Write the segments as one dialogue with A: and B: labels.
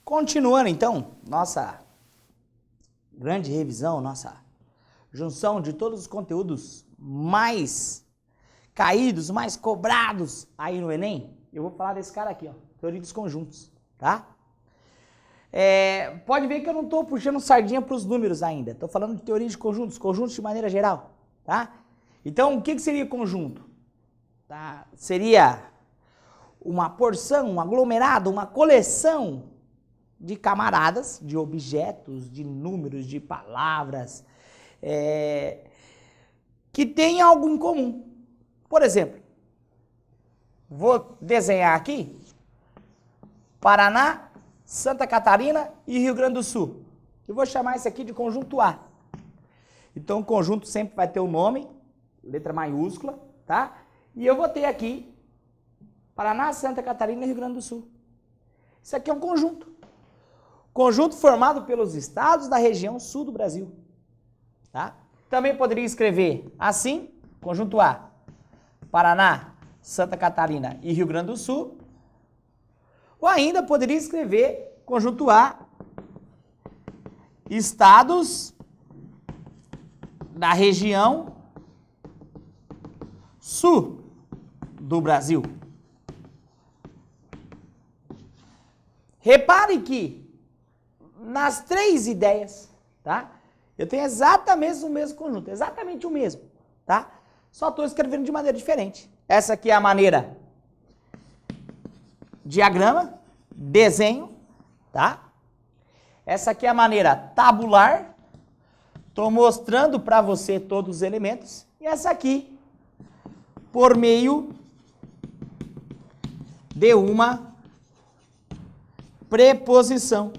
A: Continuando então, nossa grande revisão, nossa junção de todos os conteúdos mais caídos, mais cobrados aí no Enem, eu vou falar desse cara aqui, ó, teoria dos conjuntos, tá? Pode ver que eu não estou puxando sardinha para os números ainda, estou falando de teoria de conjuntos, conjuntos de maneira geral, tá? Então, o que seria conjunto? Tá? Seria uma porção, um aglomerado, uma coleção de camaradas, de objetos, de números, de palavras, que tem algo em comum. Por exemplo, vou desenhar aqui Paraná, Santa Catarina e Rio Grande do Sul. Eu vou chamar isso aqui de conjunto A. Então, o conjunto sempre vai ter o nome, letra maiúscula, tá? E eu vou ter aqui Paraná, Santa Catarina e Rio Grande do Sul. Isso aqui é um conjunto. Conjunto formado pelos estados da região sul do Brasil. Tá? Também poderia escrever assim, conjunto A, Paraná, Santa Catarina e Rio Grande do Sul. Ou ainda poderia escrever conjunto A, estados da região sul do Brasil. Repare que nas três ideias, tá? Eu tenho exatamente o mesmo conjunto, exatamente o mesmo, tá? Só estou escrevendo de maneira diferente. Essa aqui é a maneira diagrama, desenho, tá? Essa aqui é a maneira tabular, estou mostrando para você todos os elementos. E essa aqui, por meio de uma preposição.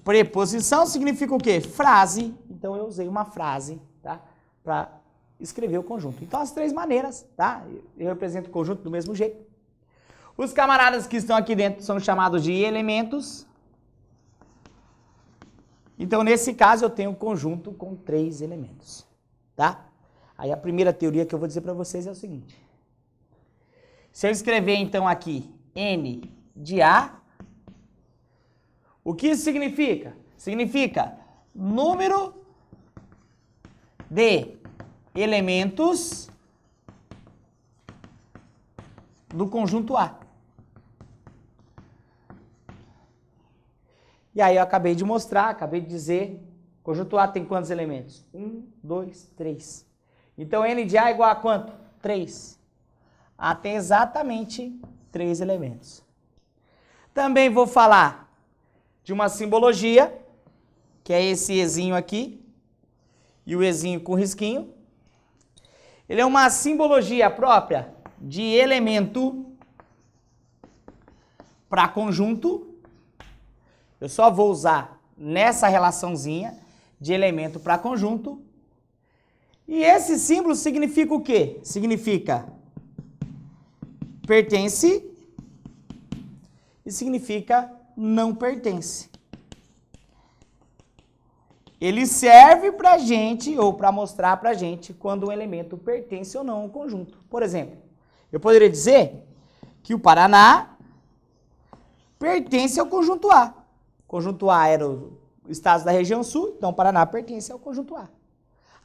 A: Preposição significa o quê? Frase. Então, eu usei uma frase, tá? Para escrever o conjunto. Então, as três maneiras, tá? Eu represento o conjunto do mesmo jeito. Os camaradas que estão aqui dentro são chamados de elementos. Então, nesse caso, eu tenho um conjunto com 3 elementos, tá? Aí, a primeira teoria que eu vou dizer para vocês é o seguinte. Se eu escrever, então, aqui N de A, o que isso significa? Significa número de elementos do conjunto A. E aí eu acabei de mostrar, acabei de dizer, conjunto A tem quantos elementos? 1, 2, 3. Então N de A é igual a quanto? 3. A tem exatamente 3 elementos. Também vou falar de uma simbologia, que é esse Ezinho aqui, e o Ezinho com risquinho. Ele é uma simbologia própria de elemento para conjunto. Eu só vou usar nessa relaçãozinha de elemento para conjunto. E esse símbolo significa o quê? Significa pertence e significa não pertence. Ele serve para a gente, ou para mostrar para a gente, quando um elemento pertence ou não ao conjunto. Por exemplo, eu poderia dizer que o Paraná pertence ao conjunto A. O conjunto A era os estados da região sul, então o Paraná pertence ao conjunto A.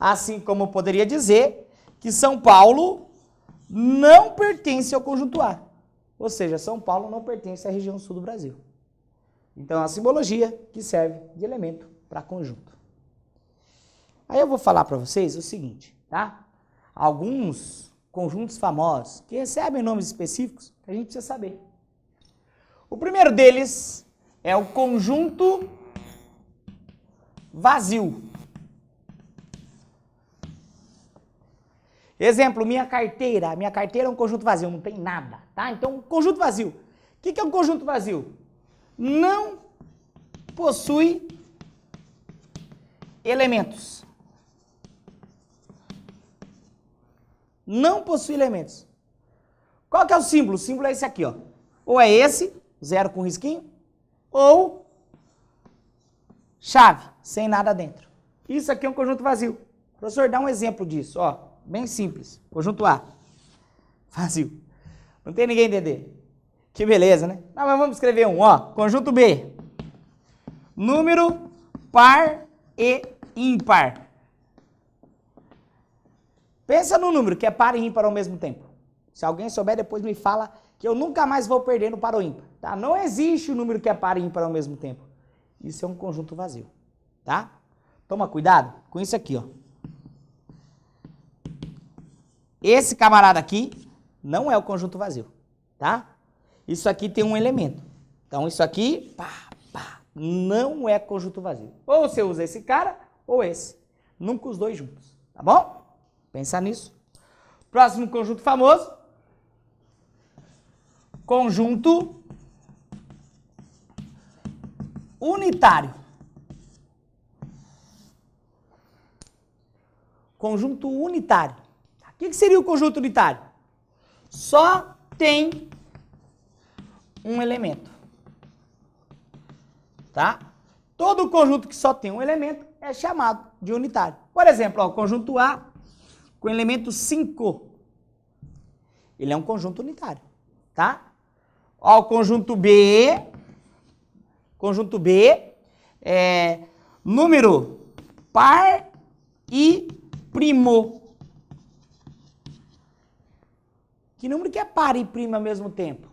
A: Assim como eu poderia dizer que São Paulo não pertence ao conjunto A. Ou seja, São Paulo não pertence à região sul do Brasil. Então, é uma simbologia que serve de elemento para conjunto. Aí eu vou falar para vocês o seguinte, tá? Alguns conjuntos famosos que recebem nomes específicos que a gente precisa saber. O primeiro deles é o conjunto vazio. Exemplo, minha carteira. Minha carteira é um conjunto vazio, não tem nada, tá? Então, conjunto vazio. O que é um conjunto vazio? Não possui elementos. Não possui elementos. Qual que é o símbolo? O símbolo é esse aqui, ó. Ou é esse, 0 com risquinho, ou chave, sem nada dentro. Isso aqui é um conjunto vazio. Professor, dá um exemplo disso, ó, bem simples. Conjunto A, vazio. Não tem ninguém entender. Que beleza, né? Não, mas vamos escrever um, ó, conjunto B. Número par e ímpar. Pensa no número que é par e ímpar ao mesmo tempo. Se alguém souber, depois me fala que eu nunca mais vou perder no par ou ímpar. Tá? Não existe o número que é par e ímpar ao mesmo tempo. Isso é um conjunto vazio. Tá? Toma cuidado com isso aqui, ó. Esse camarada aqui não é o conjunto vazio. Tá? Isso aqui tem um elemento. Então, isso aqui, não é conjunto vazio. Ou você usa esse cara, ou esse. Nunca os dois juntos. Tá bom? Pensa nisso. Próximo conjunto famoso. Conjunto unitário. Conjunto unitário. O que seria o conjunto unitário? Só tem um elemento. Tá? Todo conjunto que só tem um elemento é chamado de unitário. Por exemplo, ó, o conjunto A com elemento 5. Ele é um conjunto unitário. Tá? Ó, o conjunto B. Conjunto B é número par e primo. Que número que é par e primo ao mesmo tempo?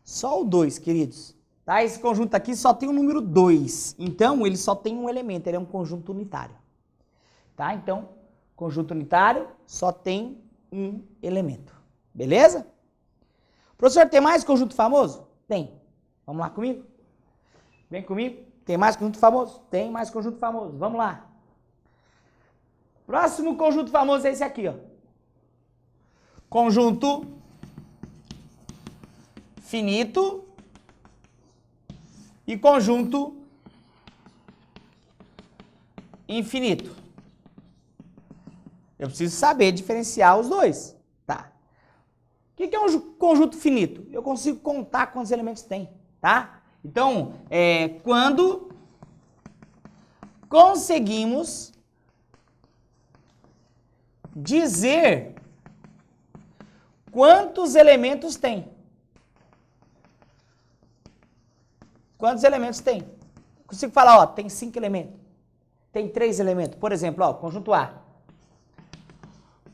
A: Só o 2, queridos. Tá? Esse conjunto aqui só tem o número 2. Então, ele só tem um elemento. Ele é um conjunto unitário. Tá? Então, conjunto unitário só tem um elemento. Beleza? Professor, tem mais conjunto famoso? Tem. Vamos lá comigo? Vem comigo. Tem mais conjunto famoso? Tem mais conjunto famoso. Vamos lá. Próximo conjunto famoso é esse aqui, ó. Conjunto finito e conjunto infinito. Eu preciso saber diferenciar os dois. Tá. O que é um conjunto finito? Eu consigo contar quantos elementos tem, tá? Então, quando conseguimos dizer quantos elementos tem. Quantos elementos tem? Eu consigo falar, ó, tem 5 elementos. Tem 3 elementos. Por exemplo, ó, conjunto A.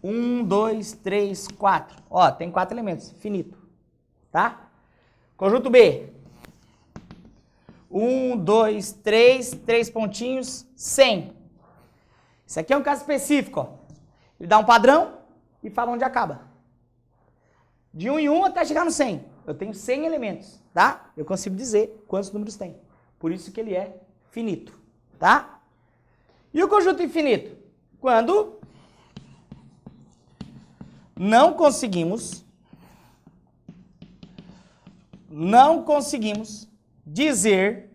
A: 1, 2, 3, 4. Ó, tem 4 elementos. Finito. Tá? Conjunto B. 1, 2, 3, 3 pontinhos, 100. Isso aqui é um caso específico, ó. Ele dá um padrão e fala onde acaba. De 1 em 1 até chegar no 100. Eu tenho 100 elementos, tá? Eu consigo dizer quantos números tem. Por isso que ele é finito, tá? E o conjunto infinito? Quando não conseguimos dizer,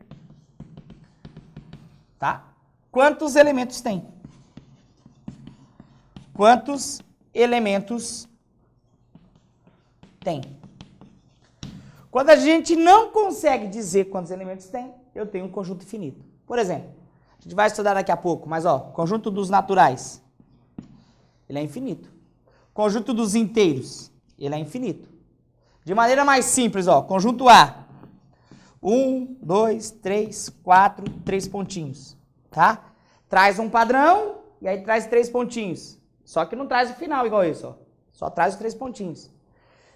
A: tá? Quantos elementos tem? Quantos elementos tem? Quando a gente não consegue dizer quantos elementos tem, eu tenho um conjunto finito. Por exemplo, a gente vai estudar daqui a pouco, mas ó, conjunto dos naturais, ele é infinito. Conjunto dos inteiros, ele é infinito. De maneira mais simples, ó, conjunto A. 1, 2, 3, 4, 3 pontinhos, tá? Traz um padrão e aí traz 3 pontinhos. Só que não traz o final igual isso, ó. Só traz os 3 pontinhos.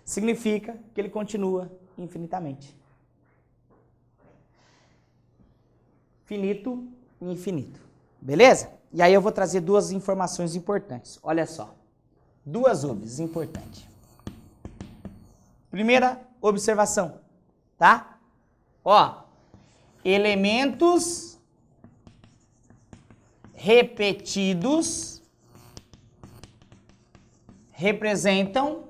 A: Significa que ele continua infinitamente. Finito e infinito. Beleza? E aí eu vou trazer 2 informações importantes. Olha só. 2 obs importantes. Primeira observação, tá? Ó, elementos repetidos representam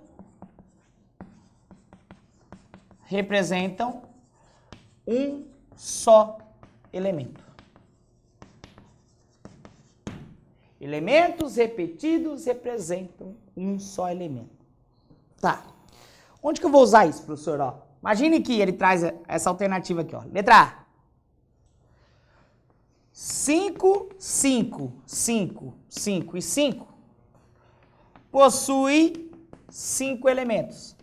A: um só elemento. Elementos repetidos representam um só elemento. Tá. Onde que eu vou usar isso, professor? Ó, imagine que ele traz essa alternativa aqui, ó. Letra A. 5, 5, 5, 5 e 5 possui 5 elementos.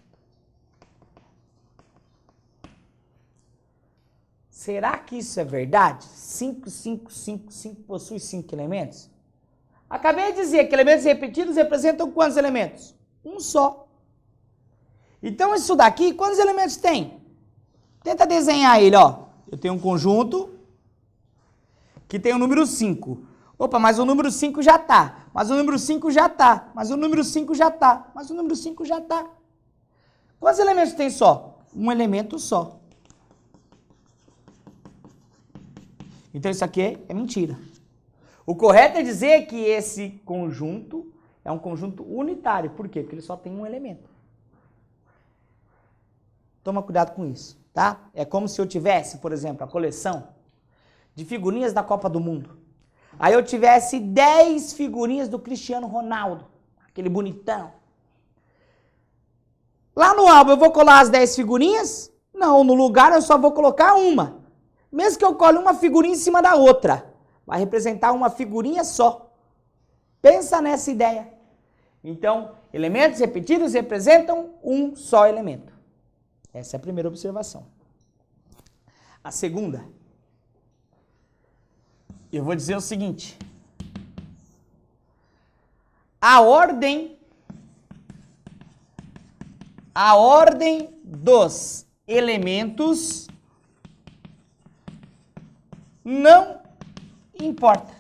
A: Será que isso é verdade? 5, 5, 5, 5 possui 5 elementos? Acabei de dizer que elementos repetidos representam quantos elementos? Um só. Então isso daqui, quantos elementos tem? Tenta desenhar ele, ó. Eu tenho um conjunto que tem o número 5. Opa, mas o número 5 já tá. Mas o número 5 já tá. Mas o número 5 já tá. Mas o número 5 já tá. Quantos elementos tem só? Um elemento só. Então isso aqui é mentira. O correto é dizer que esse conjunto é um conjunto unitário. Por quê? Porque ele só tem um elemento. Toma cuidado com isso, tá? É como se eu tivesse, por exemplo, a coleção de figurinhas da Copa do Mundo. Aí eu tivesse 10 figurinhas do Cristiano Ronaldo, aquele bonitão. Lá no álbum eu vou colar as 10 figurinhas? Não, no lugar eu só vou colocar uma. Mesmo que eu cole uma figurinha em cima da outra, vai representar uma figurinha só. Pensa nessa ideia. Então, elementos repetidos representam um só elemento. Essa é a primeira observação. A segunda, eu vou dizer o seguinte. A ordem dos elementos não importa.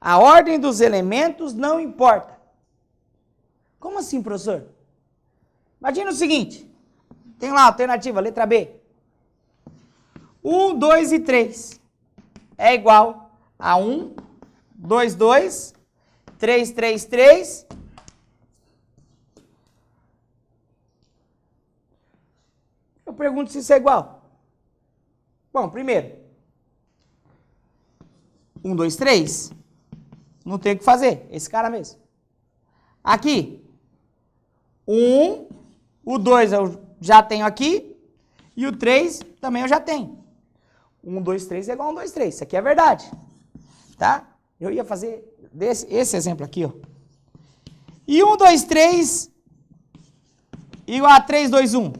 A: A ordem dos elementos não importa. Como assim, professor? Imagina o seguinte. Tem lá a alternativa, letra B. 1, 2 e 3 é igual a 1, 2, 2, 3, 3, 3. Eu pergunto se isso é igual. Bom, primeiro, 1, 2, 3, não tem o que fazer, esse cara mesmo. Aqui, 1, o 2 eu já tenho aqui, e o 3 também eu já tenho. 1, 2, 3 é igual a 1, 2, 3, isso aqui é verdade, tá? Eu ia fazer esse exemplo aqui, ó. E 1, 2, 3 igual a 3, 2, 1.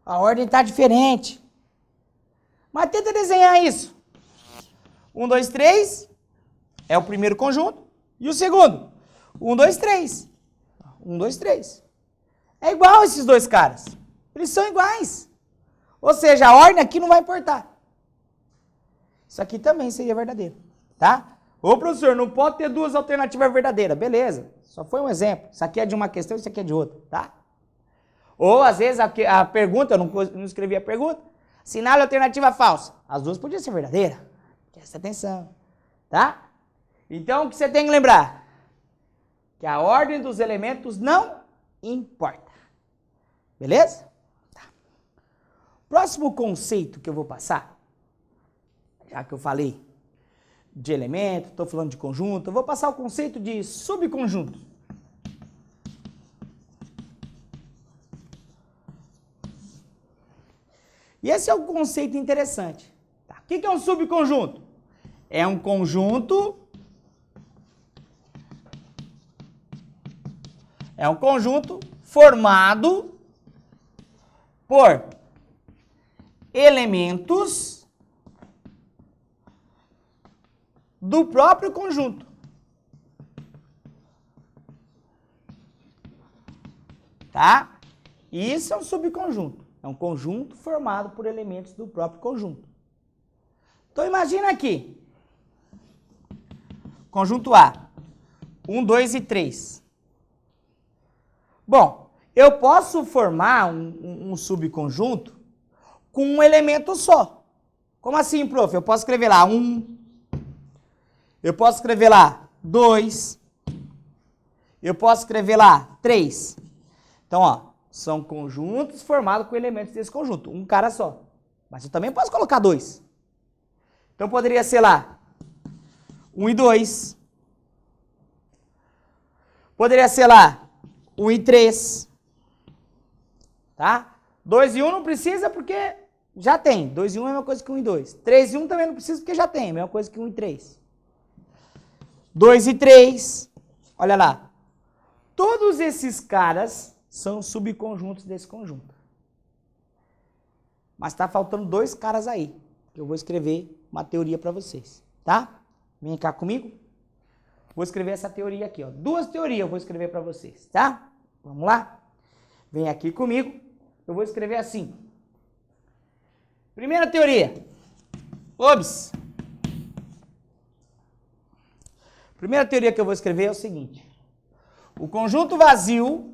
A: A ordem está diferente. Mas tenta desenhar isso. 1, 2, 3 é o primeiro conjunto. E o segundo? 1, 2, 3. 1, 2, 3. É igual esses dois caras. Eles são iguais. Ou seja, a ordem aqui não vai importar. Isso aqui também seria verdadeiro. Tá? Ô, professor, não pode ter duas alternativas verdadeiras. Beleza. Só foi um exemplo. Isso aqui é de uma questão, isso aqui é de outra. Tá? Ou, às vezes, a pergunta, eu não escrevi a pergunta, assinale a alternativa falsa. As duas podiam ser verdadeiras. Presta atenção. Tá? Então, o que você tem que lembrar? Que a ordem dos elementos não importa. Beleza? Tá. Próximo conceito que eu vou passar, já que eu falei de elemento, estou falando de conjunto, eu vou passar o conceito de subconjunto. E esse é um conceito interessante. Tá. O que é um subconjunto? É um conjunto formado por elementos do próprio conjunto. Tá? Isso é um subconjunto. É um conjunto formado por elementos do próprio conjunto. Então imagina aqui. Conjunto A. 1, 2 e 3. Bom, eu posso formar um subconjunto com um elemento só. Como assim, prof? Eu posso escrever lá 1. Eu posso escrever lá 2. Eu posso escrever lá 3. Então, ó, são conjuntos formados com elementos desse conjunto. Um cara só. Mas eu também posso colocar 2. Então, poderia ser lá 1 e 2. Poderia ser lá 1 e 3. tá? 2 e 1 não precisa porque já tem. 2 e 1 é a mesma coisa que 1 e 2. 3 e 1 também não precisa porque já tem, a mesma coisa que 1 e 3. 2 e 3, olha lá. Todos esses caras são subconjuntos desse conjunto. Mas está faltando 2 caras aí, que eu vou escrever uma teoria para vocês, tá? Vem cá comigo. Vou escrever essa teoria aqui, ó. 2 teorias eu vou escrever para vocês, tá? Vamos lá? Vem aqui comigo. Eu vou escrever assim. Primeira teoria. Ops. Primeira teoria que eu vou escrever é o seguinte. O conjunto vazio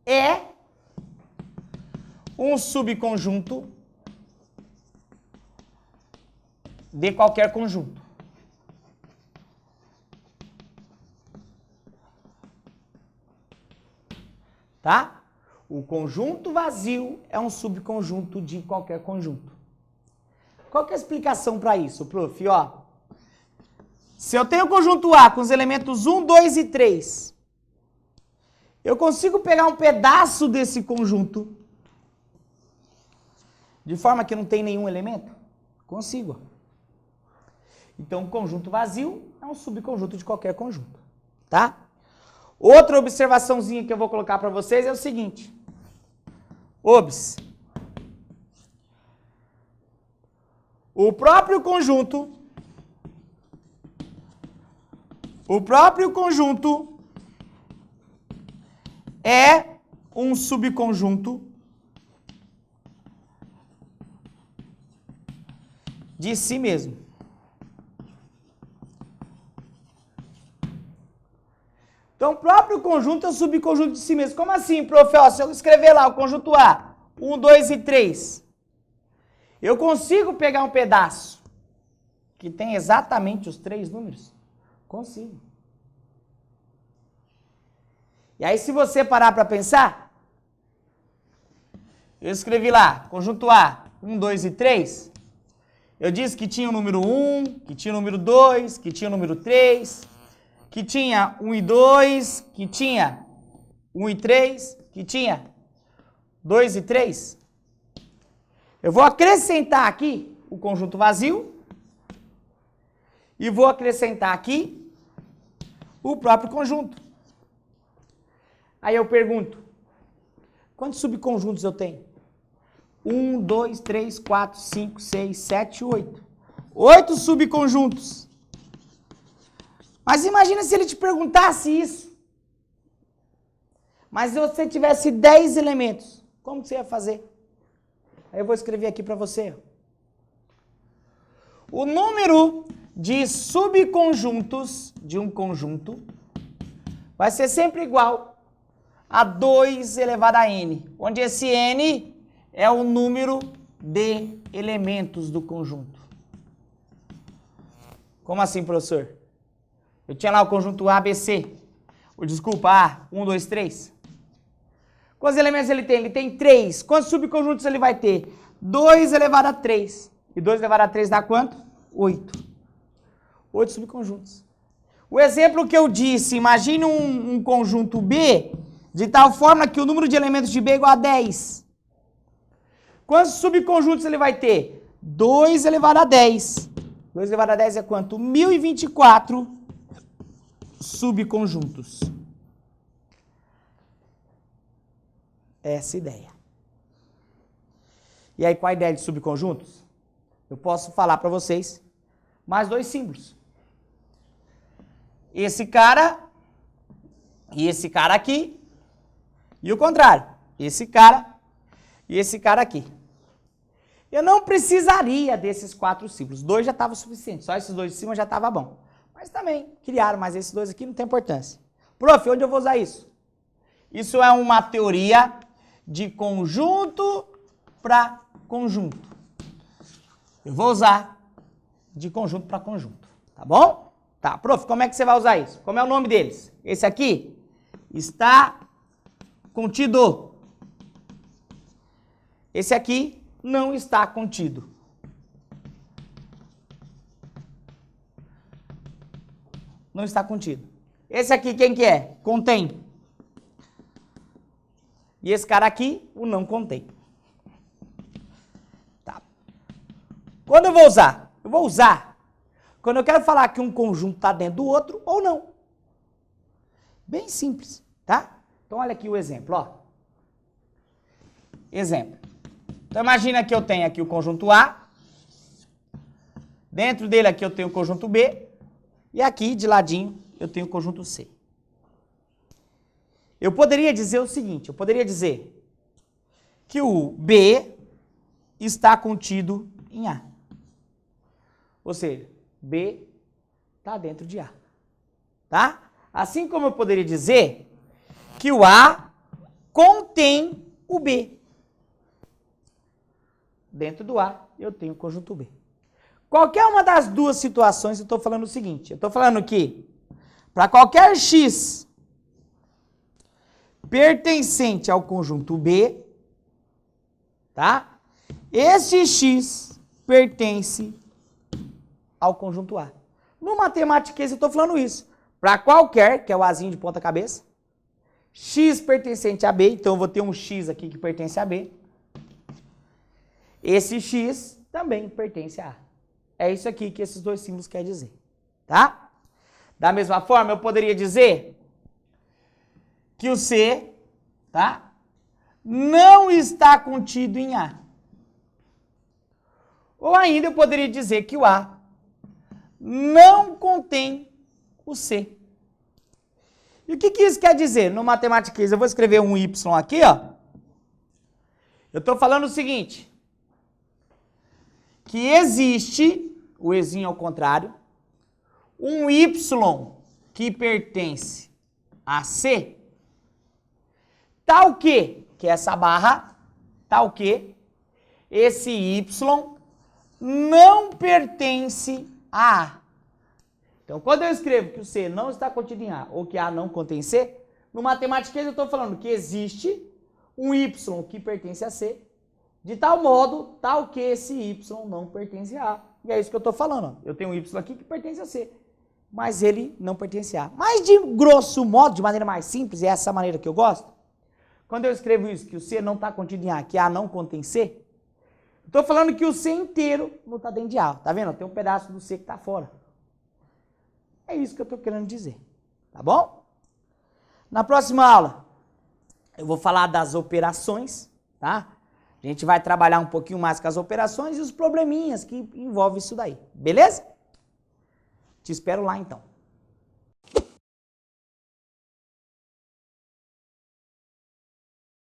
A: é um subconjunto de qualquer conjunto. Tá? O conjunto vazio é um subconjunto de qualquer conjunto. Qual que é a explicação para isso, prof? Ó, se eu tenho o conjunto A com os elementos 1, 2 e 3, eu consigo pegar um pedaço desse conjunto de forma que não tem nenhum elemento? Consigo. Então, o conjunto vazio é um subconjunto de qualquer conjunto, tá? Outra observaçãozinha que eu vou colocar para vocês é o seguinte. Obs. O próprio conjunto é um subconjunto de si mesmo. Então, o próprio conjunto é um subconjunto de si mesmo. Como assim, prof? Ó, se eu escrever lá o conjunto A, 1, 2 e 3, eu consigo pegar um pedaço que tem exatamente os 3 números? Consigo. E aí, se você parar para pensar, eu escrevi lá, conjunto A, 1, 2 e 3, eu disse que tinha o número 1, que tinha o número 2, que tinha o número 3, que tinha 1 e 2, que tinha 1 e 3, que tinha 2 e 3. Eu vou acrescentar aqui o conjunto vazio e vou acrescentar aqui o próprio conjunto. Aí eu pergunto, quantos subconjuntos eu tenho? 1, 2, 3, 4, 5, 6, 7, 8. 8 subconjuntos. Mas imagina se ele te perguntasse isso. Mas se você tivesse 10 elementos, como que você ia fazer? Aí eu vou escrever aqui para você. O número de subconjuntos de um conjunto vai ser sempre igual a 2 elevado a n, onde esse n é o número de elementos do conjunto. Como assim, professor? Eu tinha lá o conjunto A, B, C. Desculpa, A, 1, 2, 3. Quantos elementos ele tem? Ele tem 3. Quantos subconjuntos ele vai ter? 2 elevado a 3. E 2 elevado a 3 dá quanto? 8. 8 subconjuntos. O exemplo que eu disse, imagine um conjunto B de tal forma que o número de elementos de B é igual a 10. Quantos subconjuntos ele vai ter? 2 elevado a 10. 2 elevado a 10 é quanto? 1024 subconjuntos. Essa ideia. E aí, qual a ideia de subconjuntos? Eu posso falar para vocês mais 2 símbolos. Esse cara e esse cara aqui. E o contrário. Esse cara e esse cara aqui. Eu não precisaria desses 4 símbolos. 2 já estava suficiente. Só esses 2 de cima já estava bom. Mas também criaram, mas esses 2 aqui não tem importância. Prof, onde eu vou usar isso? Isso é uma teoria de conjunto para conjunto. Eu vou usar de conjunto para conjunto. Tá bom? Tá, prof, como é que você vai usar isso? Como é o nome deles? Esse aqui está contido. Esse aqui não está contido. Não está contido. Esse aqui quem que é? Contém. E esse cara aqui, o não contém. Tá. Quando eu vou usar? Eu vou usar quando eu quero falar que um conjunto está dentro do outro ou não. Bem simples, tá? Então olha aqui o exemplo, ó. Exemplo. Então imagina que eu tenho aqui o conjunto A, dentro dele aqui eu tenho o conjunto B, e aqui de ladinho eu tenho o conjunto C. Eu poderia dizer o seguinte, eu poderia dizer que o B está contido em A. Ou seja, B está dentro de A. Tá? Assim como eu poderia dizer que o A contém o B. Dentro do A, eu tenho o conjunto B. Qualquer uma das duas situações, eu estou falando o seguinte. Eu estou falando que, para qualquer X pertencente ao conjunto B, tá? Esse X pertence ao conjunto A. No matematiquês, eu estou falando isso. Para qualquer, que é o Azinho de ponta cabeça, X pertencente a B, então eu vou ter um X aqui que pertence a B. Esse X também pertence a A. É isso aqui que esses dois símbolos querem dizer, tá? Da mesma forma, eu poderia dizer que o C, tá? Não está contido em A. Ou ainda eu poderia dizer que o A não contém o C. E o que isso quer dizer? No matematiquês, eu vou escrever um Y aqui, ó. Eu estou falando o seguinte, que existe, o Ezinho ao contrário, um Y que pertence a C, tal que essa barra, tal que esse Y não pertence a A. Então, quando eu escrevo que o C não está contido em A ou que A não contém C, no matematiquês eu estou falando que existe um Y que pertence a C, de tal modo, tal que esse Y não pertence a A. E é isso que eu estou falando. Ó. Eu tenho um Y aqui que pertence a C, mas ele não pertence a A. Mas de grosso modo, de maneira mais simples, e é essa maneira que eu gosto, quando eu escrevo isso, que o C não está contido em A, que A não contém C, eu estou falando que o C inteiro não está dentro de A. Tá vendo? Tem um pedaço do C que está fora. É isso que eu estou querendo dizer. Tá bom? Na próxima aula, eu vou falar das operações, tá? A gente vai trabalhar um pouquinho mais com as operações e os probleminhas que envolvem isso daí. Beleza? Te espero lá então.